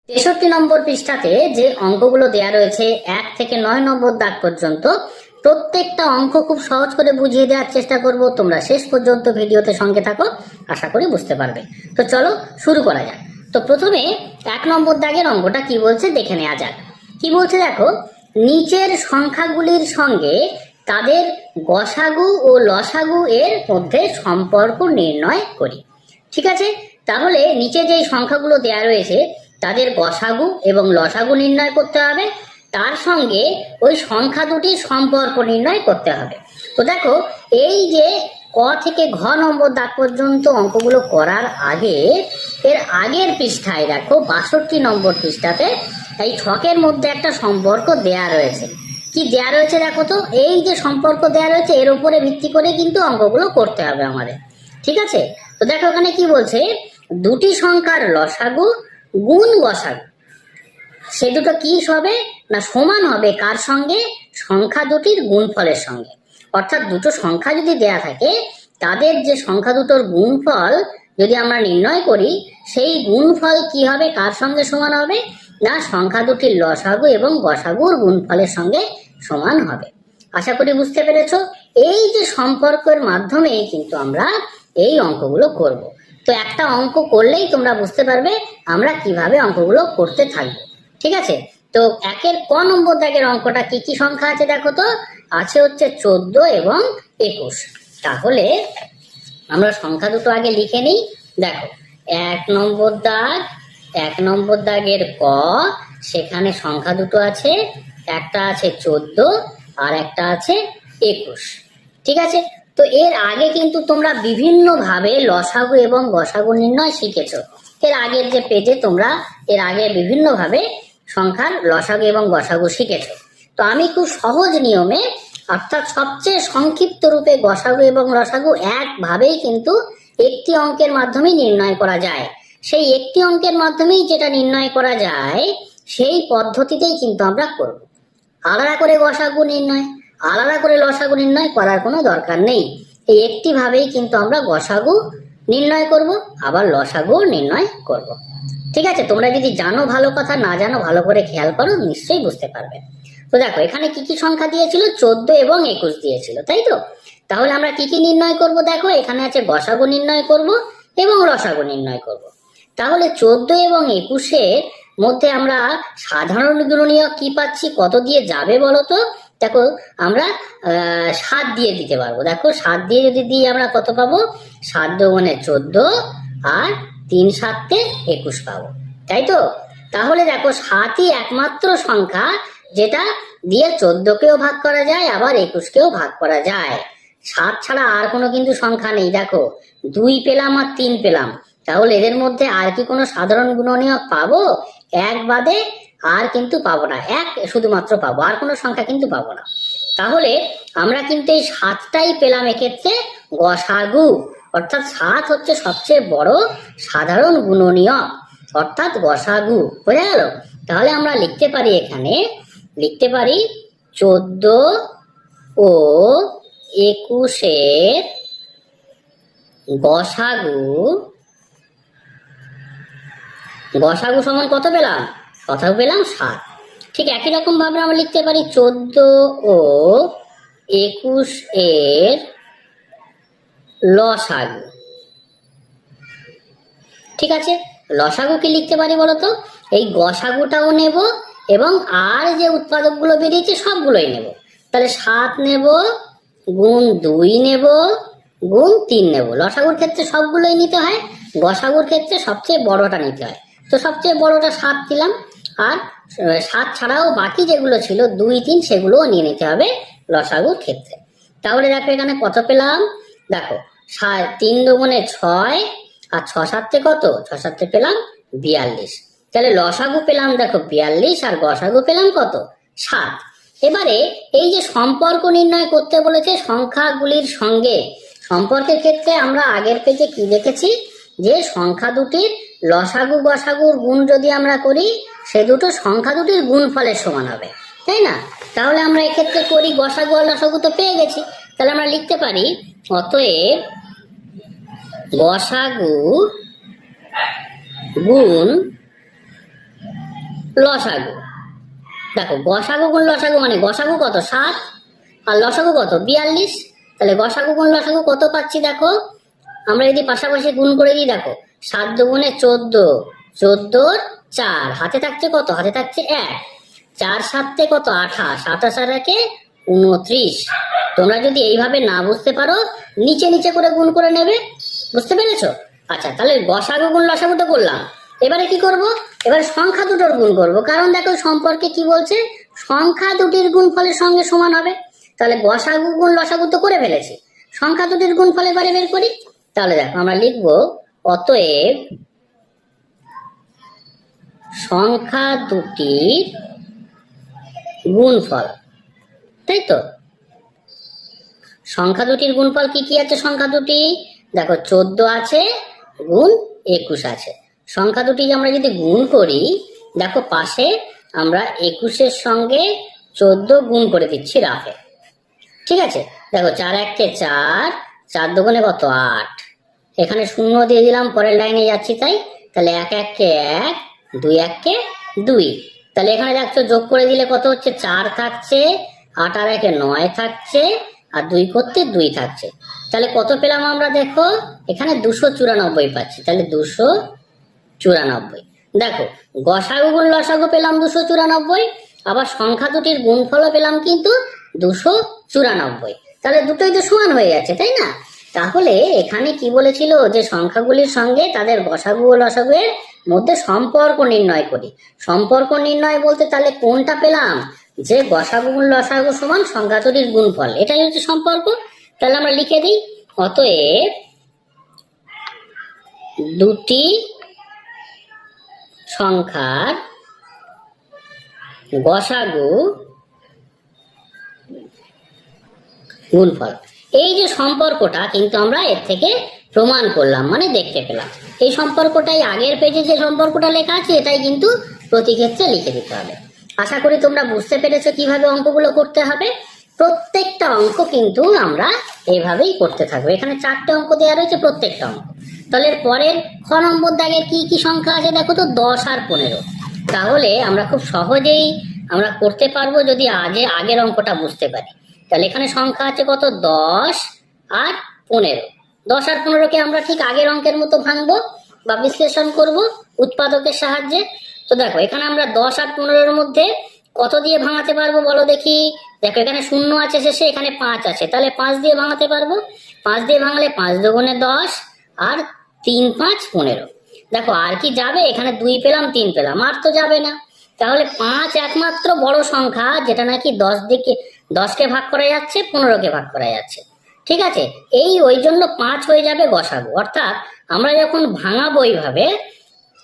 63 নম্বর পৃষ্ঠাতে যে অঙ্কগুলো দেয়া রয়েছে 1 থেকে 9 নম্বর দাগ পর্যন্ত প্রত্যেকটা অঙ্ক খুব সহজ করে বুঝিয়ে দেওয়ার চেষ্টা করব। তোমরা শেষ পর্যন্ত ভিডিওতে সঙ্গে থাকো, আশা করি বুঝতে পারবে। তো চলো শুরু করা যাক। তো প্রথমে 1 নম্বর দাগের অঙ্কটা কি বলছে দেখে নেওয়া যাক। কি বলছে দেখো, নিচের সংখ্যাগুলির সঙ্গে তাদের গসাগু ও লসাগু এর মধ্যে সম্পর্ক নির্ণয় করি। ঠিক আছে, তাহলে নিচে যে সংখ্যাগুলো দেয়া রয়েছে তাদের গসাগু এবং লসাগু নির্ণয় করতে হবে, তার সঙ্গে ওই সংখ্যা দুটির সম্পর্ক নির্ণয় করতে হবে। তো দেখো, এই যে ক থেকে ঘ নম্বর দাগ পর্যন্ত অঙ্কগুলো করার আগে এর আগের পৃষ্ঠায় দেখো 62 নম্বর পৃষ্ঠাতে এই ছকের মধ্যে একটা সম্পর্ক দেয়া রয়েছে। কি দেয়া রয়েছে দেখো তো, এই যে সম্পর্ক দেয়া রয়েছে এর উপরে ভিত্তি করে কিন্তু অঙ্কগুলো করতে হবে আমাদের। ঠিক আছে, তো দেখো ওখানে কি বলছে, দুটি সংখ্যার লসাগু গুণ গসাগু সে দুটো কি হবে না সমান হবে কার সঙ্গে, সংখ্যা দুটির গুণফলের সঙ্গে। অর্থাৎ দুটো সংখ্যা যদি দেয়া থাকে তাদের যে সংখ্যা দুটোর গুণফল যদি আমরা নির্ণয় করি, সেই গুণফল কি হবে, কার সঙ্গে সমান হবে না সংখ্যা দুটির লসাগু এবং গসাগুর গুণফলের সঙ্গে সমান হবে। আশা করি বুঝতে পেরেছো। এই যে সম্পর্কের মাধ্যমেই কিন্তু আমরা এই অঙ্কগুলো করব। তো একটা অঙ্ক করলেই তোমরা বুঝতে পারবে আমরা কিভাবে অঙ্কগুলো করতে থাকবো। ঠিক আছে, তো 1 ক নম্বর দাগের অঙ্কটা কি কি সংখ্যা আছে দেখো তো, আছে হচ্ছে 14 এবং 21। তাহলে আমরা সংখ্যা দুটো আগে লিখে নিই। দেখো 1 নম্বর দাগের ক, সেখানে সংখ্যা দুটো আছে, একটা আছে 14 আর একটা আছে 21। ঠিক আছে, তো এর আগে কিন্তু তোমরা বিভিন্ন ভাবে লসাগু এবং গসাগু নির্ণয় শিখেছো। এর আগের যে পেজে তোমরা এর আগে বিভিন্ন ভাবে সংখ্যার লসাগু এবং গসাগু শিখেছো। তো আমি খুব সহজ নিয়মে অর্থাৎ সবচেয়ে সংক্ষিপ্ত রূপে গসাগু এবং লসাগু একভাবেই কিন্তু একটি অঙ্কের মাধ্যমেই নির্ণয় করা যায়। সেই একটি অঙ্কের মাধ্যমেই যেটা নির্ণয় করা যায় সেই পদ্ধতিতেই কিন্তু আমরা করব। আলাদা করে গসাগু নির্ণয়, আলাদা করে লসাগু নির্ণয় করার কোনো দরকার নেই। এই একটি ভাবেই কিন্তু আমরা গসাগু নির্ণয় করব, আবার লসাগু নির্ণয় করব। ঠিক আছে, তোমরা যদি জানো ভালো কথা, না জানো ভালো করে খেয়াল করো, নিশ্চয়ই বুঝতে পারবে। তো দেখো এখানে কি কি সংখ্যা দিয়েছিল, 14 এবং 21 দিয়েছিল, তাই তো। তাহলে আমরা কি কি নির্ণয় করব, দেখো এখানে আছে গসাগু নির্ণয় করব এবং লসাগু নির্ণয় করব। তাহলে 14 এবং 21-এর মধ্যে আমরা সাধারণ গুণনীয়ক কি পাচ্ছি, কত দিয়ে যাবে বলো তো। দেখো আমরা 7 দিয়ে দিতে পারবো। দেখো 7 দিয়ে যদি দিই আমরা কত পাবো, 7 দুগুণে 14 আর 3 7 21 পাবো, তাই তো। তাহলে দেখো 7ই একমাত্র সংখ্যা যেটা দিয়ে 14কেও ভাগ করা যায়, আবার 21কেও ভাগ করা যায়। 7 ছাড়া আর কোনো কিন্তু সংখ্যা নেই। দেখো 2 পেলাম আর 3 পেলাম, তাহলে এদের মধ্যে আর কি কোনো সাধারণ গুণনীয়ক পাবো? 1 বাদে আর কিন্তু পাবো না, 1 শুধুমাত্র পাবো, আর কোনো সংখ্যা কিন্তু পাবো না। তাহলে আমরা কিন্তু এই 7টাই পেলাম এক্ষেত্রে গসাগু, অর্থাৎ 7 হচ্ছে সবচেয়ে বড় সাধারণ গুণনীয়ক, অর্থাৎ গসাগু। বোঝা গেল? তাহলে আমরা লিখতে পারি, এখানে লিখতে পারি 14 ও 21-এর গসাগু সমান কত পেলাম, কথা পেলাম 7। ঠিক একই রকম ভাবে আমরা লিখতে পারি 14 ও 21-এর লসাগু। ঠিক আছে, লসাগু কি লিখতে পারি বলতো, এই গসাগুটাও নেব এবং আর যে উৎপাদকগুলো বেরিয়েছে সবগুলোই নেব। তাহলে 7 নেব, গুণ 2 নেব, গুণ 3 নেব। লসাগুর ক্ষেত্রে সবগুলোই নিতে হয়, গসাগুর ক্ষেত্রে সবচেয়ে বড়টা নিতে হয়। তো সবচেয়ে বড়টা 7 দিলাম, আর 7 ছাড়াও বাকি যেগুলো ছিল 2 3 সেগুলোও নিয়ে নিতে হবে লসাগুর ক্ষেত্রে। তাহলে দেখো এখানে কত পেলাম, দেখো 3 দুগুণে 6 আর 6 7 কত, 6 7 পেলাম 42। তাহলে লসাগু পেলাম দেখো 42 আর গসাগু পেলাম কত, 7। এবারে এই যে সম্পর্ক নির্ণয় করতে বলেছে সংখ্যাগুলির সঙ্গে, সম্পর্কের ক্ষেত্রে আমরা আগের পেজে কি দেখেছি, যে সংখ্যা দুটির লসাগু গসাগুর গুণ যদি আমরা করি সে দুটো সংখ্যা দুটির গুণফলের সমান হবে, তাই না। তাহলে আমরা এক্ষেত্রে করি গসাগু আর লসাগু তো পেয়ে গেছি। তাহলে আমরা লিখতে পারি অতএব গসাগু গুণ লসাগু। দেখো গসাগু গুণ লসাগু মানে গসাগু কত 7 আর লসাগু কত 42। তাহলে গসাগু গুণ লসাগু কত পাচ্ছি দেখো, আমরা যদি পাশাপাশি গুণ করে দিই দেখো 7 দুগুণে 14, 14 4, হাতে থাকছে কত, হাতে থাকছে 1, 4 7 কত 28, 28 আর 1 29। তোমরা যদি এইভাবে না বুঝতে পারো নিচে নিচে করে গুণ করে নেবে, বুঝতে পেরেছো? আচ্ছা তাহলে গসাগু গুণ লসাগু তো করলাম, এবারে কি করব, এবারে সংখ্যা দুটোর গুণ করব, কারণ দেখো সম্পর্কে কি বলছে, সংখ্যা দুটির গুণফলের সঙ্গে সমান হবে। তাহলে গসাগু গুণ লসাগু তো করে ফেলেছি, সংখ্যা দুটির গুণফল এবারে বের করি। তাহলে দেখো আমরা লিখবো অতএব সংখ্যা দুটির গুণফল, তাই তো? সংখ্যা দুটির গুণফল কি কি আছে, সংখ্যা দুটি দেখো 14 আছে গুণ 21 আছে। সংখ্যা দুটি আমরা যদি গুণ করি দেখো পাশে আমরা 21-এর সঙ্গে 14 গুণ করে দিচ্ছি রাফে, ঠিক আছে? দেখো 4 1 4, 4 দুগুণে কত 8, এখানে শূন্য দিয়ে দিলাম, পরের লাইনে যাচ্ছি তাই। তাহলে 1 1 1, 2 1 2, তাহলে এখানে দেখছো যোগ করে দিলে কত হচ্ছে 4 থাকছে, 8 আর 1 9 থাকছে, আর 2 করতে 2 থাকছে। তাহলে কত পেলাম আমরা দেখো এখানে 294 পাচ্ছি। তাহলে 294। দেখো গসাগু গুণ লসাগু পেলাম 294, আবার সংখ্যা দুটির গুণফলও পেলাম কিন্তু 294। তাহলে দুটোই তো সমান হয়ে যাচ্ছে, তাই না? তাহলে এখানে কি বলেছিল যে সংখ্যাগুলির সঙ্গে তাদের গসাগু ও লসাগু এর মধ্যে সম্পর্ক নির্ণয় করি। সম্পর্ক নির্ণয় বলতে তাহলে কোনটা পেলাম, যে গসাগু গুণ লসাগু সমান সংখ্যা দুটির গুণফল, এটাই হচ্ছে সম্পর্ক। তাহলে আমরা লিখে দিই অতএব দুটি সংখ্যার গসাগু গুণফল। এই যে সম্পর্কটা কিন্তু আমরা এর থেকে প্রমাণ করলাম, মানে দেখতে পেলাম। এই সম্পর্কটাই আগের পেজে যে সম্পর্কটা লেখা আছে এটাই কিন্তু প্রতি ক্ষেত্রে লিখে দিতে হবে। আশা করি তোমরা বুঝতে পেরেছো কিভাবে অঙ্কগুলো করতে হবে। প্রত্যেকটা অঙ্ক কিন্তু আমরা এইভাবেই করতে থাকবো। এখানে 4টে অঙ্ক দেওয়া রয়েছে, প্রত্যেকটা অঙ্ক। তাহলে পরের খ নম্বর দাগে কি কি সংখ্যা আছে দেখো তো, 10 আর 15। তাহলে আমরা খুব সহজেই আমরা করতে পারবো যদি আগের অঙ্কটা বুঝতে পারি। তাহলে এখানে সংখ্যা আছে কত 10 আর 15। 10 আর 15কে আমরা ঠিক আগের অঙ্কের মতো ভাঙবো বা বিশ্লেষণ করব উৎপাদকের সাহায্যে। তো দেখো এখানে আমরা 10 আর 15-এর মধ্যে কত দিয়ে ভাঙাতে পারবো বলো দেখি। দেখো এখানে 0 আছে শেষে, এখানে 5 আছে, তাহলে 5 দিয়ে ভাঙাতে পারবো। 5 দিয়ে ভাঙলে 5 দুগুণে 10 আর 3 5 15। দেখো আর কি যাবে, এখানে 2 পেলাম 3 পেলাম, আর তো যাবে না। তাহলে 5 একমাত্র বড় সংখ্যা যেটা নাকি 10কে ভাগ করা যাচ্ছে, 15কে ভাগ করা যাচ্ছে, ঠিক আছে? ওই জন্য 5 হয়ে যাবে গসাগু। অর্থাৎ আমরা যখন ভাঙাবো এইভাবে,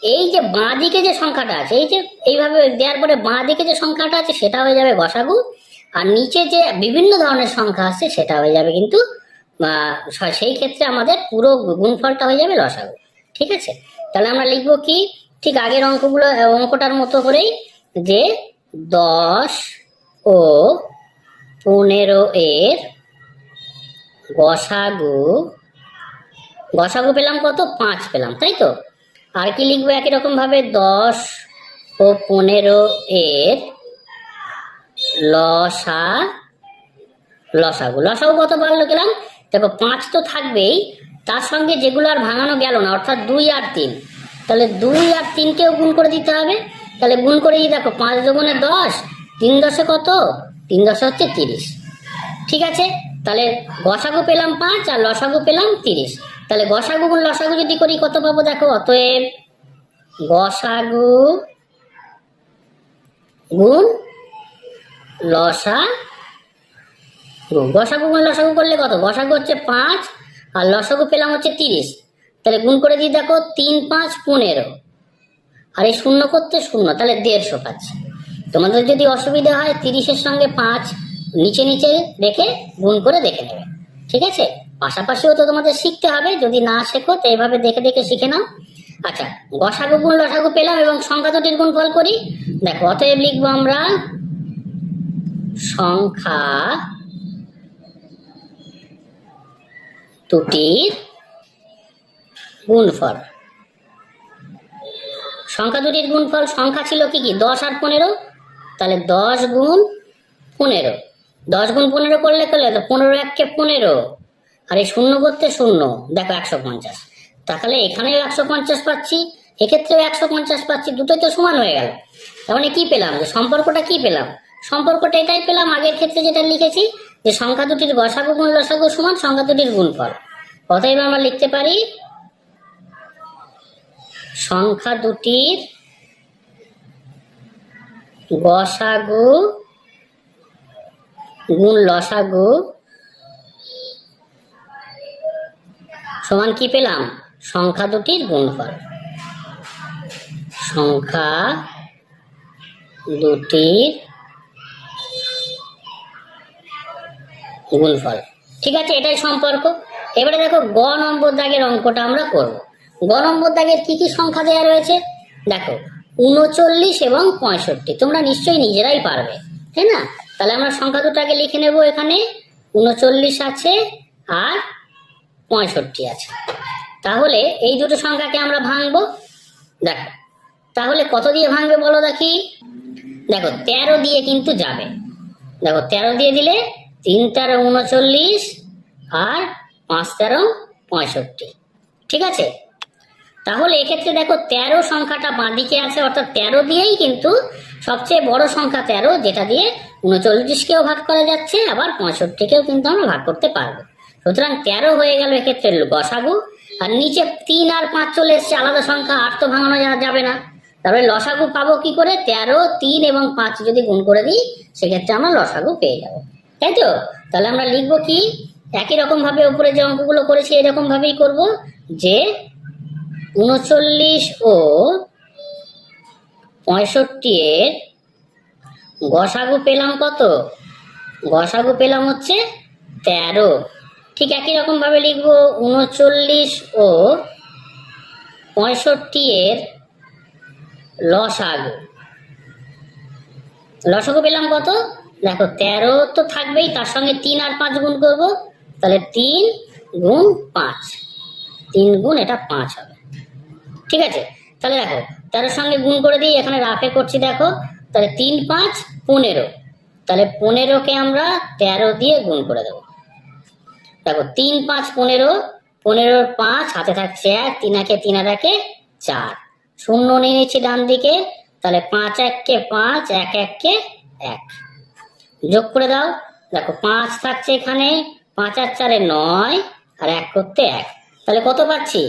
এই যে বাঁ দিকে যে সংখ্যাটা আছে, এই যে এইভাবে দেওয়ার পরে বাঁ দিকে যে সংখ্যাটা আছে সেটা হয়ে যাবে গসাগু, আর নিচে যে বিভিন্ন ধরনের সংখ্যা আছে সেটা হয়ে যাবে কিন্তু সেই ক্ষেত্রে আমাদের পুরো গুণফলটা হয়ে যাবে লসাগু, ঠিক আছে? তাহলে আমরা লিখবো কি, ঠিক আগের অঙ্কটার মতো করেই, যে 10 ও 15 এর গসাগু পেলাম কত 5 পেলাম, তাই তো? আর কি লিখবো একই রকম ভাবে, 10 ও 15 এর লসাগু কত পারলো গেলাম দেখো 5 তো থাকবেই, তার সঙ্গে যেগুলো আর ভাঙানো গেল না, অর্থাৎ 2 আর 3। তাহলে 2 আর 3কেও গুণ করে দিতে হবে। তাহলে গুণ করে দিই, দেখো 5 দুগুণে 10, 3 10 কত, 3 10 হচ্ছে 30, ঠিক আছে? তাহলে গসাগু পেলাম 5 আর লসাগু পেলাম 30। তাহলে গসাগু গুণ লসাগু যদি করি কত পাবো দেখো, অতএব গসাগু গুণ গসাগু গুণ লসাগু করলে কত, গসাগু হচ্ছে 5 আর লসাগু পেলাম হচ্ছে 30। তাহলে গুণ করে দিই দেখো 3 5 15, আর এই 0 করতে 0, তাহলে 150 পাচ্ছি। তোমাদের যদি অসুবিধা হয় 30-এর সঙ্গে 5 নিচে নিচে রেখে গুণ করে দেখে নেবে, ঠিক আছে? পাশাপাশিও তো তোমাদের শিখতে হবে, যদি না শেখো তো এইভাবে দেখে দেখে শিখে নাও। আচ্ছা, গসাগু গুণ লসাগু পেলাম এবং সংখ্যা দুটির গুণফল করি। দেখো অতএব লিখবো আমরা সংখ্যা দুটির গুণফল। সংখ্যা দুটির গুণফল, সংখ্যা ছিল কি কি 10 আর 15, তাহলে 10 গুণ 15, 10 গুণ 15 করলে 15 1 15, আর এই শূন্য করতে শূন্য, দেখো 150, তাহলে এখানেও 150 পাচ্ছি, এক্ষেত্রেও 150 পাচ্ছি, দুটোই তো সমান হয়ে গেল। তার মানে কি পেলাম, যে সম্পর্কটা কি পেলাম, সম্পর্কটা এটাই পেলাম আগের ক্ষেত্রে যেটা লিখেছি, যে সংখ্যা দুটির গসাগু গুণ লসাগু সমান সংখ্যা দুটির গুণফল। অতএব আমরা লিখতে পারি সংখ্যা দুটির গসাগু গুণ লসাগু সমান কি পেলাম, সংখ্যা দুটির গুণফল। সংখ্যা দুটির গুণফল, ঠিক আছে, এটাই সম্পর্ক। এবারে দেখো গ নম্বর দাগের অঙ্কটা আমরা করব। গ নম্বর দাগের কি কি সংখ্যা দেওয়া রয়েছে দেখো, 39 এবং 65, তোমরা নিশ্চয়ই নিজেরাই পারবে, তাই না? তাহলে আমরা সংখ্যা দুটাকে লিখে নেব, এখানে 39 আছে আর 65 আছে। তাহলে এই দুটো সংখ্যাকে আমরা ভাঙবো। দেখো তাহলে কত দিয়ে ভাঙবে বলো দেখি, দেখো 13 দিয়ে কিন্তু যাবে। দেখো 13 দিয়ে দিলে 3 13 39 আর 5 13 65, ঠিক আছে। তাহলে এক্ষেত্রে দেখো 13 সংখ্যাটা বাঁদিকে আছে, অর্থাৎ 13 দিয়েই কিন্তু সবচেয়ে বড় সংখ্যা 13, যেটা দিয়ে 39কেও ভাগ করা যাচ্ছে, আবার 65কেও কিন্তু আমরা ভাগ করতে পারবো। সুতরাং 13 হয়ে গেল এক্ষেত্রে গসাগু। আর নিচে 3 আর 5 চলে এসছে, আলাদা সংখ্যা, 8 তো ভাঙানো যাবে না, তাহলে লসাগু পাবো কি করে, 13 3 এবং 5 যদি গুণ করে দিই সেক্ষেত্রে আমরা লসাগু পেয়ে যাবো, তাই তো। তাহলে আমরা লিখবো কি, একই রকম ভাবে উপরে যে অঙ্কগুলো করেছি এরকম ভাবেই করব, যে 39 ও 65 এর গসাগু পেলাম কত, গসাগু পেলাম হচ্ছে 13। ঠিক একই রকম ভাবে লিখবো 39 ও 65 এর লসাগু, লসাগু পেলাম কত, দেখো 13 তো থাকবেই, তার সঙ্গে 3 আর 5 গুণ করব, তাহলে 3 গুণ 5, 3 গুণ এটা 5 হবে, ঠিক আছে। তাহলে দেখো 13 সঙ্গে গুণ করে দিই, এখানে রাফে করছি, দেখো তাহলে 3 5 15, তাহলে 15কে আমরা 13 দিয়ে গুণ করে দেবো। দেখো 3 5 15, 15 5 হাতে থাকছে 1, 3 একে 3 আর 1 4, শূন্য নিয়ে নিচ্ছি ডান দিকে, তাহলে 5 1 কে 5, 1 1 কে 1, যোগ করে দাও। দেখো 5 থাকছে এখানে, 5 আর 4 9, আর 1 করতে 1, তাহলে কত পাচ্ছি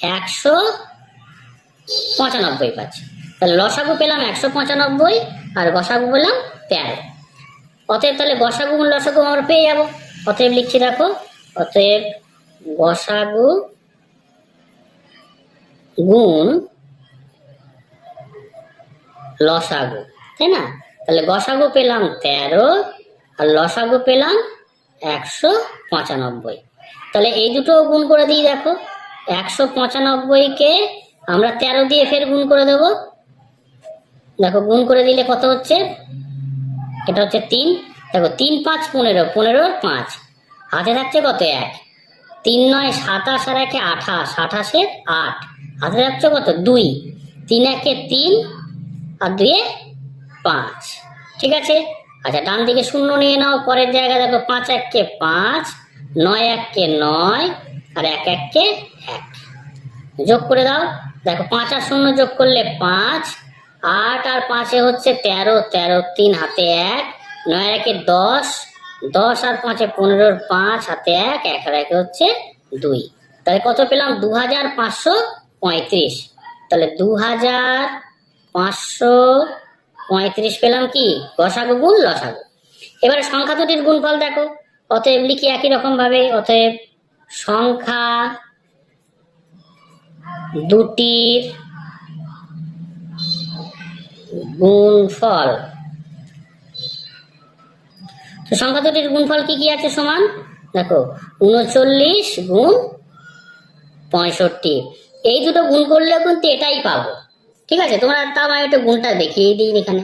195 পাচ্ছি। তাহলে লসাগু পেলাম 195 আর গসাগু পেলাম 13। অতএব তাহলে গসাগু গুণ লসাগু আমরা পেয়ে যাবো। অতএব লিখছি, দেখো অতএব গসাগু গুণ লসাগু, তাই না? তাহলে গসাগু পেলাম 13 আর লসাগু পেলাম 195। তাহলে এই দুটো গুণ করে দিই, দেখো 195কে আমরা 13 দিয়ে ফের গুণ করে দেব। দেখো গুণ করে দিলে কত হচ্ছে, এটা হচ্ছে 3। দেখো 3 5 15, 15 5 হাতে থাকছে কত 1, 3 9 27 আর 1 28, 28 এর 8 হাতে থাকছে কত 2, 3 1 3 আর 2 5, ঠিক আছে। আচ্ছা ডান দিকে শূন্য নিয়ে নাও, পরের জায়গায় দেখো 5 1 কে 5, 9 1 কে 9 আর 1 1 কে 1, যোগ করে দাও। দেখো 5 আর 0 যোগ করলে 5, 8 আর 5 হচ্ছে 13, 13 3 হাতে 1, 9 1 10, 10 আর 5 15, 5 হাতে 1, 1 আর 1 হচ্ছে 2। তাহলে কত পেলাম 2535। তাহলে 2535 পেলাম কি, গসাগু গুণ লসাগু। এবারে সংখ্যা দুটির গুণফল দেখো, অতএব লিখি একই রকম ভাবে, অতএব সংখ্যা দুটির গুণফল। তো সংখ্যা দুটির গুণফল কি কি আছে সমান, দেখো 39 গুণ 65, এই দুটো গুণ করলেও কিন্তু এটাই পাবো, ঠিক আছে। তোমরা তাও আমি একটা গুণটা দেখিয়ে দিই এখানে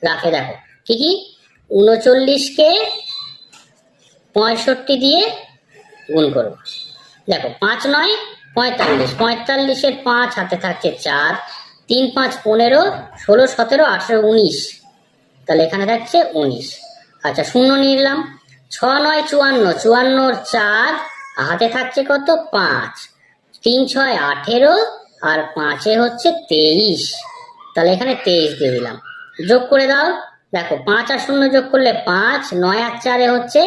রাখে, দেখো কি কি, 39কে 65 দিয়ে গুণ করবো। দেখো 5 9 45, 45 এর 5 হাতে থাকছে 4, 3 5 15, 16 17 18 19, তাহলে এখানে থাকছে 19। আচ্ছা, শূন্য নিলাম। 6 9 54, 54 4, হাতে থাকছে কত 5, 3 6 18, আর 5 হচ্ছে 23, তাহলে এখানে 23 দিয়ে দিলাম। যোগ করে দাও। দেখো 5 আর 0 যোগ করলে 5, 9 আর 4 হচ্ছে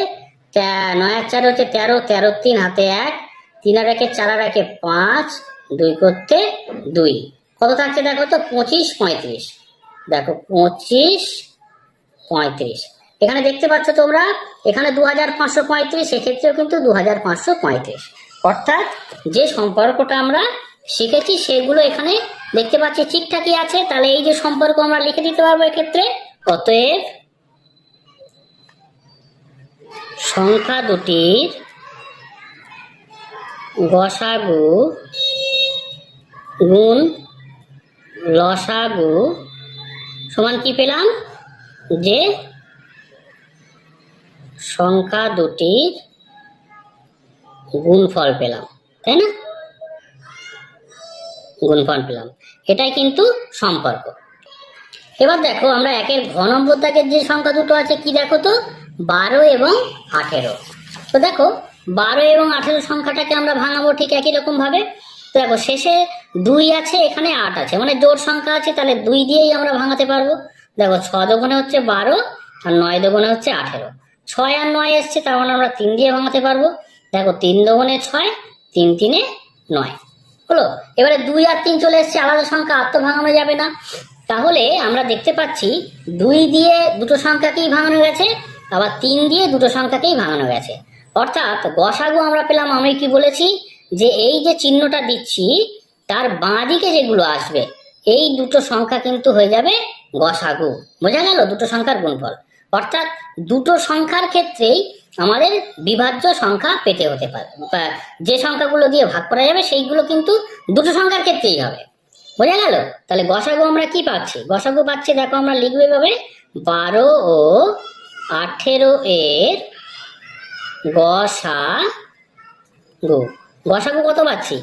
9 আর 4 হচ্ছে 13, 13 3 হাতে 1, 3 আর 1 4 আর 1 5, 2 করতে 2, কত থাকছে দেখো তো 25 35। দেখো 25 35, এখানে দেখতে পাচ্ছ তোমরা, এখানে 2535, সেক্ষেত্রেও কিন্তু 2535। অর্থাৎ যে সম্পর্কটা আমরা শিখেছি সেগুলো এখানে দেখতে পাচ্ছি ঠিকঠাকই আছে। তাহলে এই যে সম্পর্ক আমরা লিখে দিতে পারবো এক্ষেত্রে। অতএব সংখ্যা দুটির গসাগু গুণ লসাগু সমান কি পেলাম, যে সংখ্যা দুটির গুণফল পেলাম, তাই না? গুণফল পেলাম, এটাই কিন্তু সম্পর্ক। এবার দেখো আমরা একের ঘ নম্বর দাগের যে সংখ্যা দুটো আছে কি দেখো তো, 12 এবং 18। তো দেখো 12 এবং 18 সংখ্যাটাকে আমরা ভাঙাবো ঠিক একই রকম ভাবে। তো দেখো শেষে 2 আছে, এখানে 8 আছে, মানে জোড় সংখ্যা আছে, তাহলে 2 দিয়েই আমরা ভাঙাতে পারবো। দেখো 6 দোকানে হচ্ছে 12, আর 9 দোকানে হচ্ছে 18, 6 আর 9 এসছে, তার মানে আমরা 3 দিয়ে ভাঙাতে পারবো। দেখো 3 দোকানে 6, 3 3 9 হলো। এবারে 2 আর 3 চলে এসছে, আলাদা সংখ্যা, আর তো ভাঙানো যাবে না। তাহলে আমরা দেখতে পাচ্ছি 2 দিয়ে দুটো সংখ্যাকেই ভাঙানো গেছে, আবার 3 দিয়ে দুটো সংখ্যাকেই ভাঙানো গেছে। অর্থাৎ গসাগু আমরা পেলাম, আমি কি বলেছি যে এই যে চিহ্নটা দিচ্ছি তার বাঁ দিকে যেগুলো আসবে এই দুটো সংখ্যা কিন্তু হয়ে যাবে গসাগু। বোঝা গেল? দুটো সংখ্যার গুণফল। অর্থাৎ দুটো সংখ্যার ক্ষেত্রেই আমাদের বিভাজ্য সংখ্যা পেতে হতে পারে, যে সংখ্যাগুলো দিয়ে ভাগ করা যাবে সেইগুলো কিন্তু দুটো সংখ্যার ক্ষেত্রেই হবে। বোঝা গেল? তাহলে গসাগু আমরা কি পাচ্ছি? গসাগু পাচ্ছি, দেখো আমরা লিখবো এভাবে, 12 ও 18 এর গসাগু। গসাগু কত পাচ্ছি?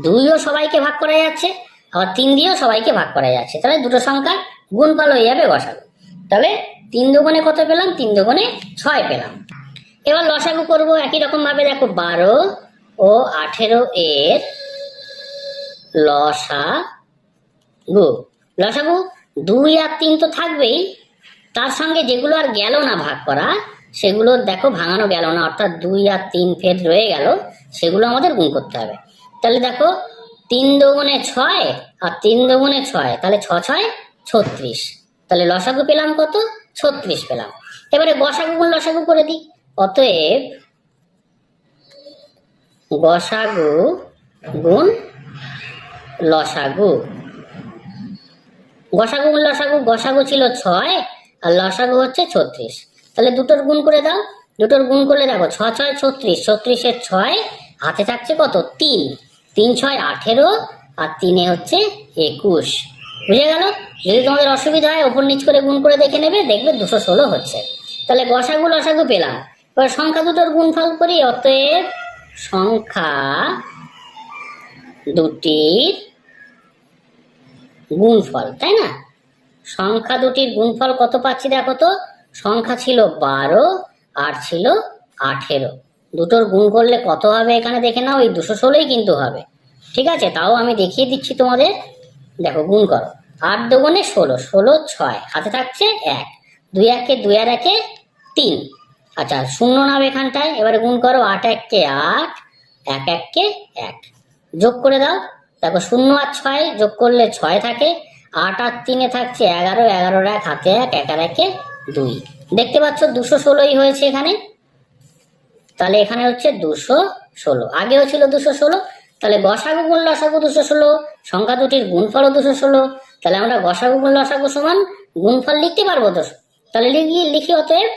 2ও সবাইকে ভাগ করা যাচ্ছে, আবার 3 দিয়েও সবাইকে ভাগ করা যাচ্ছে, তাহলে দুটো সংখ্যার গুণফল হয়ে যাবে গসাগু। তাহলে 3 দুগুণে কত পেলাম? 3 দুগুণে 6 পেলাম। এবার লসাগু করবো একই রকম ভাবে। দেখো 12 ও 18 এর লসাগু 2 আর 3 তো থাকবেই, তার সঙ্গে যেগুলো আর গেল না ভাগ করা সেগুলো দেখো ভাঙানো গেল না, অর্থাৎ 2 আর 3 ফের রয়ে গেল, সেগুলো আমাদের গুণ করতে হবে। তাহলে দেখো 3 দুগুণে 6 আর 3 দুগুণে 6, তাহলে 6 6 36, তাহলে লসাগু পেলাম কত? 36 পেলাম। এবারে গসাগু গুণ লসাগু করে দিই। অতএব গসাগু গুণ লসাগু, গসাগু গুণ লসাগু, গসাগু ছিল 6 আর লসাগু হচ্ছে 36, তাহলে দুটোর গুণ করে দাও। দুটোর গুণ করলে দেখো 6 6 36, 36 6, হাতে থাকছে কত 3, 3 6 18, আর 3 হচ্ছে 21। বুঝে গেল? যদি তোমাদের অসুবিধা হয় ওপর নিচ করে গুণ করে দেখে নেবে, দেখবে 216 হচ্ছে। তাহলে গসাগু লসাগু পেলাম। এবার সংখ্যা দুটোর গুণফল করি। অতএব সংখ্যা দুটির গুণফল, তাই না? সংখ্যা দুটির গুণফল কত পাচ্ছি দেখো তো, সংখ্যা ছিল 12 আর ছিল 18, দুটোর গুণ করলে কত হবে এখানে দেখে নাও, এই 216ই কিন্তু হবে। ঠিক আছে, তাও আমি দেখিয়ে দিচ্ছি তোমাদের। দেখো গুণ করো, 8 দুগুণে 16, 16 6, হাতে থাকছে 1, 2 1 2 আর 1 3, আচ্ছা শূন্য নাও এখানটায়। এবারে গুণ করো, 8 1 8, 1 1 1, যোগ করে দাও। দেখো 0 আর 6 যোগ করলে 6 থাকে, 8 আর 3 থাকছে 11, 11 1 হাতে 1, 1 আর 1 2, দেখতে পাচ্ছ 216ই হয়েছে এখানে। তাহলে এখানে হচ্ছে 216, আগেও ছিল 216। তাহলে গসাগু গুণ লসাগু 216, সংখ্যা দুটির গুণফলও 216। তাহলে আমরা গসাগু গুণ লসাগু সমান গুণফল লিখতে পারবো তো? তাহলে লিখি অতএব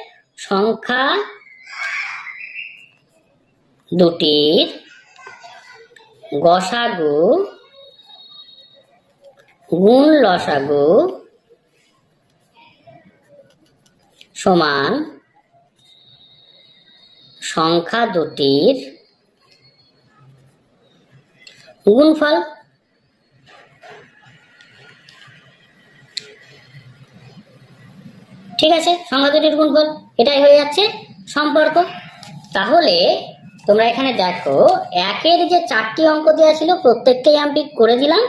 সংখ্যা দুটির গসাগু গুণ লসাগু সমান সংখ্যা দুটির গুণফল। ঠিক আছে, সংখ্যা দুটির গুণফল, এটাই হয়ে যাচ্ছে সম্পর্ক। তাহলে তোমরা এখানে দেখো, একের যে 4টি অঙ্ক দেওয়া ছিল প্রত্যেকটাই আমি করে দিলাম,